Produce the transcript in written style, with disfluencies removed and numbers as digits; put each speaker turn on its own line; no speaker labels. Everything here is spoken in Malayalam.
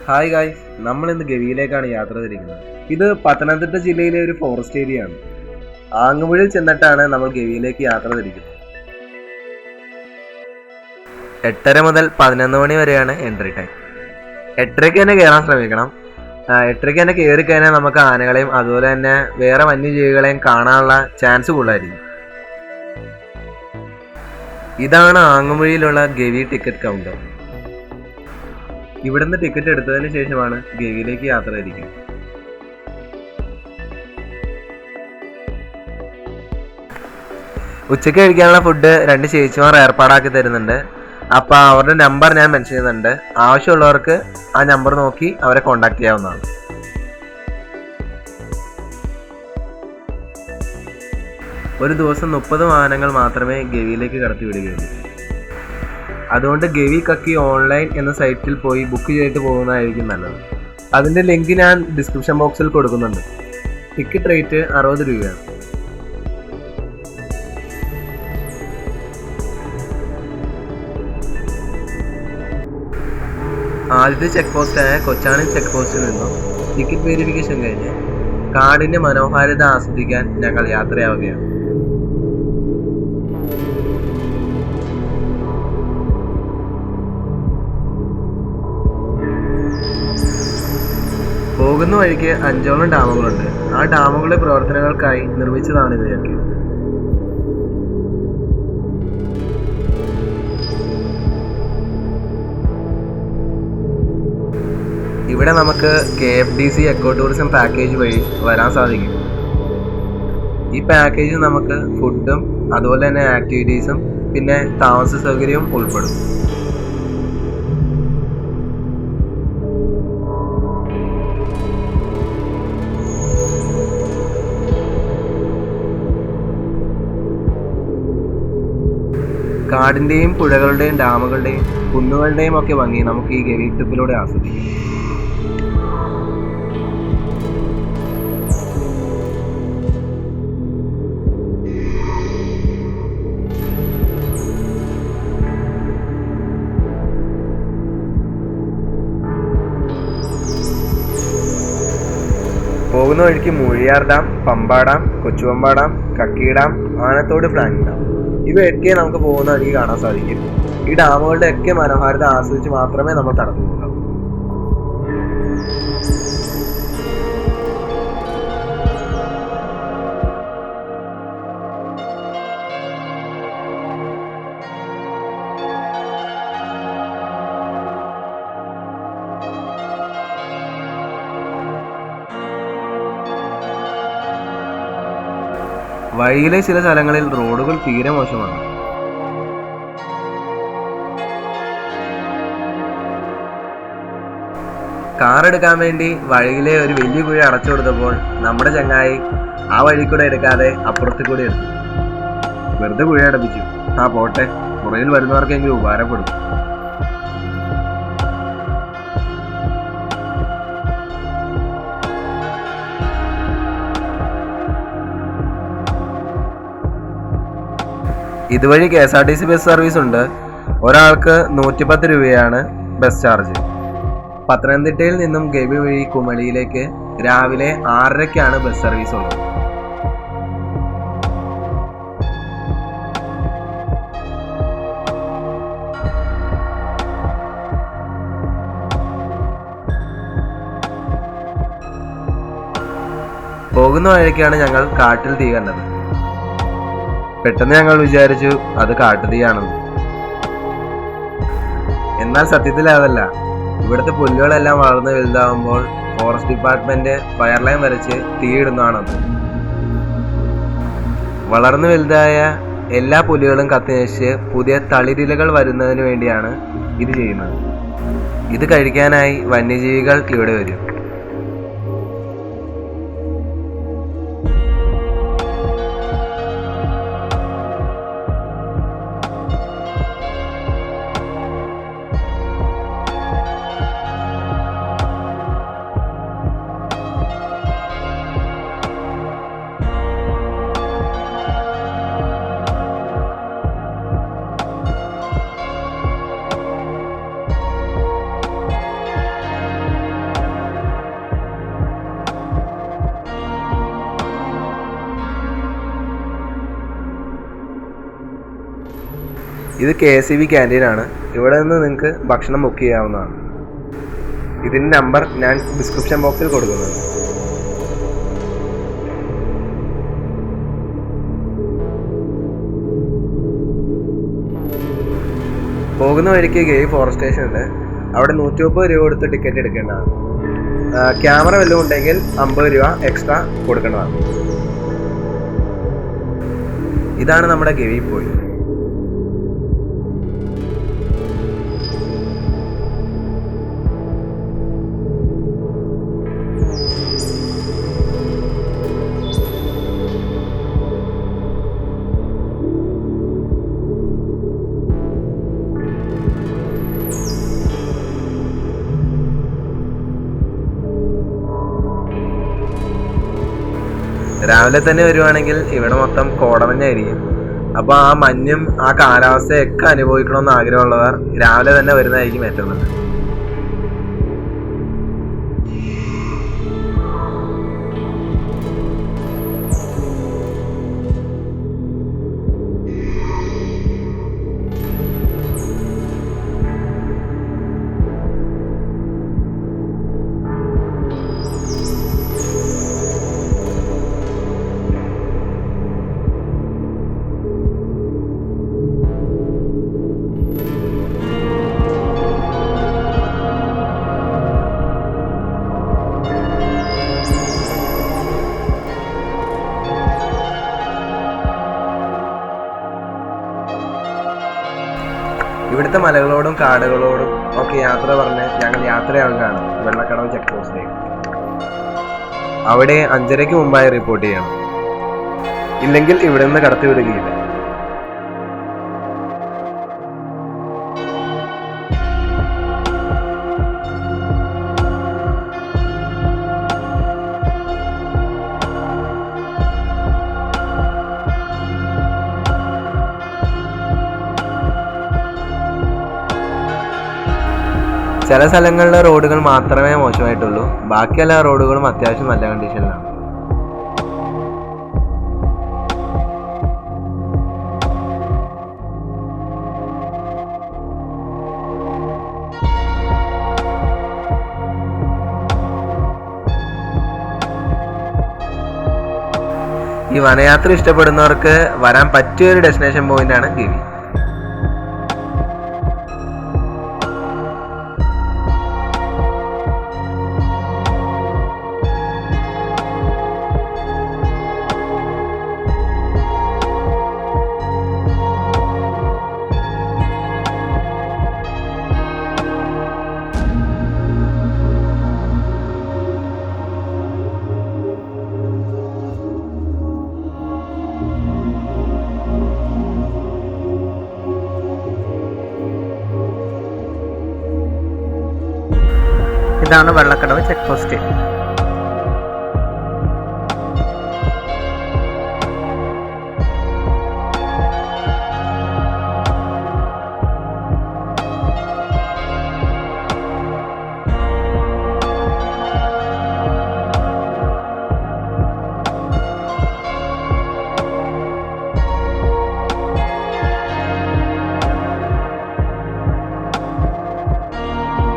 ഹായ് ഗായ്സ്, നമ്മൾ ഇന്ന് ഗവിയിലേക്കാണ് യാത്ര തിരിക്കുന്നത്. ഇത് പത്തനംതിട്ട ജില്ലയിലെ ഒരു ഫോറസ്റ്റ് ഏരിയ ആണ്. ആങ്ങുമുഴിൽ ചെന്നിട്ടാണ് നമ്മൾ ഗവിയിലേക്ക് യാത്ര തിരിക്കുന്നത്. 8:30 മുതൽ 11 മണി വരെയാണ് എൻട്രി ടൈം. 8:30 തന്നെ കയറാൻ ശ്രമിക്കണം. 8:30 തന്നെ കയറി കഴിഞ്ഞാൽ നമുക്ക് ആനകളെയും അതുപോലെ തന്നെ വേറെ വന്യജീവികളെയും കാണാനുള്ള ചാൻസ് കൂടുതലായിരിക്കും. ഇതാണ് ആങ്ങുമുഴിയിലുള്ള ഗവി ടിക്കറ്റ് കൗണ്ടർ. ഇവിടുന്ന് ടിക്കറ്റ് എടുത്തതിന് ശേഷമാണ് ഗവിയിലേക്ക് യാത്ര തിരിക്കുക. ഉച്ചയ്ക്ക് കഴിക്കാനുള്ള ഫുഡ് 2 ചേച്ചിമാർ ഏർപ്പാടാക്കി തരുന്നുണ്ട്. അപ്പോൾ അവരുടെ നമ്പർ ഞാൻ മെൻഷൻ ചെയ്യുന്നുണ്ട്. ആവശ്യമുള്ളവർക്ക് ആ നമ്പർ നോക്കി അവരെ കോൺടാക്ട് ചെയ്യാവുന്നതാണ്. ഒരു ദിവസം 30 വാഹനങ്ങൾ മാത്രമേ ഗവിയിലേക്ക് കടത്തി വിടുകയുള്ളൂ. അതുകൊണ്ട് ഗവി കക്കി ഓൺലൈൻ എന്ന സൈറ്റിൽ പോയി ബുക്ക് ചെയ്തിട്ട് പോകുന്നതായിരിക്കും നല്ലത്. അതിൻ്റെ ലിങ്ക് ഞാൻ ഡിസ്ക്രിപ്ഷൻ ബോക്സിൽ കൊടുക്കുന്നുണ്ട്. ടിക്കറ്റ് റേറ്റ് 60 രൂപയാണ്. ആദ്യത്തെ ചെക്ക് പോസ്റ്റായ കൊച്ചാണി ചെക്ക് പോസ്റ്റിൽ നിന്നും ടിക്കറ്റ് വെരിഫിക്കേഷൻ കഴിഞ്ഞ് കാടിൻ്റെ മനോഹാരിത ആസ്വദിക്കാൻ ഞങ്ങൾ യാത്രയാവുകയാണ്. പോകുന്ന വഴിക്ക് 5ഓളം ഡാമുകളുണ്ട്. ആ ഡാമുകളുടെ പ്രവർത്തനങ്ങൾക്കായി നിർമ്മിച്ചതാണ് ഇവയൊക്കെ. ഇവിടെ നമുക്ക് KFDC എക്കോ ടൂറിസം പാക്കേജ് വഴി വരാൻ സാധിക്കും. ഈ പാക്കേജിൽ നമുക്ക് ഫുഡും അതുപോലെ തന്നെ ആക്ടിവിറ്റീസും പിന്നെ താമസ സൗകര്യവും ഉൾപ്പെടും. കാടിൻ്റെയും പുഴകളുടെയും ഡാമുകളുടെയും കുന്നുകളുടെയും ഒക്കെ ഭംഗി നമുക്ക് ഈ ഗവി ട്രിപ്പിലൂടെ ആസ്വദിക്കാം. പോകുന്ന വഴിക്ക് Moozhiyar dam, Pamba dam, Kochupamba dam, Kakki dam, Anathodu flank dam ഇവയൊക്കെ നമുക്ക് പോകുന്ന വഴിക്ക് കാണാൻ സാധിക്കും. ഈ ഡാമുകളുടെ ഒക്കെ മനോഹാരിത ആസ്വദിച്ച് മാത്രമേ നമ്മൾ കടന്നു പോകാവൂ. വഴിയിലെ ചില സ്ഥലങ്ങളിൽ റോഡുകൾ തീരെ മോശമാണ്. കാർ എടുക്കാൻ വേണ്ടി വഴിയിലെ ഒരു വലിയ കുഴി അടച്ചു കൊടുത്തപ്പോൾ നമ്മുടെ ചങ്ങായി ആ വഴി കൂടെ എടുക്കാതെ അപ്പുറത്ത് കൂടെ എടുത്തു. വെറുതെ കുഴി അടപ്പിച്ചു. പോട്ടെ, പുറയിൽ വരുന്നവർക്കെങ്കിലും ഉപകാരപ്പെടും. ഇതുവഴി KSRTC ബസ് സർവീസ് ഉണ്ട്. ഒരാൾക്ക് 110 രൂപയാണ് ബസ് ചാർജ്. പത്തനംതിട്ടയിൽ നിന്നും ഗവി വഴി കുമളിയിലേക്ക് രാവിലെ 6:30-ക്കാണ് ബസ് സർവീസ് ഉള്ളത്. പോകുന്ന വഴിക്കാണ് ഞങ്ങൾ കാട്ടിൽ തീ കണ്ടത്. പെട്ടെന്ന് ഞങ്ങൾ വിചാരിച്ചു അത് കാട്ടുതീയാണെന്ന്. എന്നാൽ സത്യത്തിൽ അതല്ല. ഇവിടുത്തെ പുല്ലുകളെല്ലാം വളർന്ന് വലുതാവുമ്പോൾ ഫോറസ്റ്റ് ഡിപ്പാർട്ട്മെന്റ് ഫയർ ലൈൻ വരച്ച് തീയിടുന്നതാണത്. വളർന്നു വലുതായ എല്ലാ പുല്ലുകളും കത്തിനശിച്ച് പുതിയ തളിരിലകൾ വരുന്നതിന് വേണ്ടിയാണ് ഇത് ചെയ്യുന്നത്. ഇത് കഴിക്കാനായി വന്യജീവികൾ ഇവിടെ വരും. ഇത് KSEB ക്യാൻറ്റീനാണ്. ഇവിടെ നിന്ന് നിങ്ങൾക്ക് ഭക്ഷണം ബുക്ക് ചെയ്യാവുന്നതാണ്. ഇതിൻ്റെ നമ്പർ ഞാൻ ഡിസ്ക്രിപ്ഷൻ ബോക്സിൽ കൊടുക്കുന്നുണ്ട്. പോകുന്ന വഴിക്ക് ഗവി ഫോറസ്റ്റ് സ്റ്റേഷൻ ഉണ്ട്. അവിടെ 130 രൂപ കൊടുത്ത് ടിക്കറ്റ് എടുക്കേണ്ടതാണ്. ക്യാമറ വല്ലതും ഉണ്ടെങ്കിൽ 50 രൂപ എക്സ്ട്രാ കൊടുക്കേണ്ടതാണ്. ഇതാണ് നമ്മുടെ ഗവി പോയിന്റ്. രാവിലെ തന്നെ വരുവാണെങ്കിൽ ഇവിടെ മൊത്തം കോടമഞ്ഞായിരിക്കും. അപ്പോൾ ആ മഞ്ഞും ആ കാലാവസ്ഥയൊക്കെ അനുഭവിക്കണമെന്ന് ആഗ്രഹമുള്ളവർ രാവിലെ തന്നെ വരുന്നതായിരിക്കും ഏറ്റവും നല്ലത്. ഇവിടുത്തെ മലകളോടും കാടുകളോടും ഒക്കെ യാത്ര പറഞ്ഞ് ഞങ്ങൾ യാത്രയാവുകയാണ് വെള്ളക്കടവ് ചെക്ക് പോസ്റ്റിലേക്ക്. അവിടെ 5:30 മുമ്പായി റിപ്പോർട്ട് ചെയ്യണം, ഇല്ലെങ്കിൽ ഇവിടെ നിന്ന് കടത്തിവിടുകയില്ല. ചില സ്ഥലങ്ങളിലെ റോഡുകൾ മാത്രമേ മോശമായിട്ടുള്ളൂ, ബാക്കി എല്ലാ റോഡുകളും അത്യാവശ്യം നല്ല കണ്ടീഷനിലാണ്. ഈ വനയാത്ര ഇഷ്ടപ്പെടുന്നവർക്ക് വരാൻ പറ്റിയ ഒരു ഡെസ്റ്റിനേഷൻ പോയിന്റാണ് ഗവി. ഇതാണ് വെള്ളക്കടവ് ചെക്ക് പോസ്റ്റ്.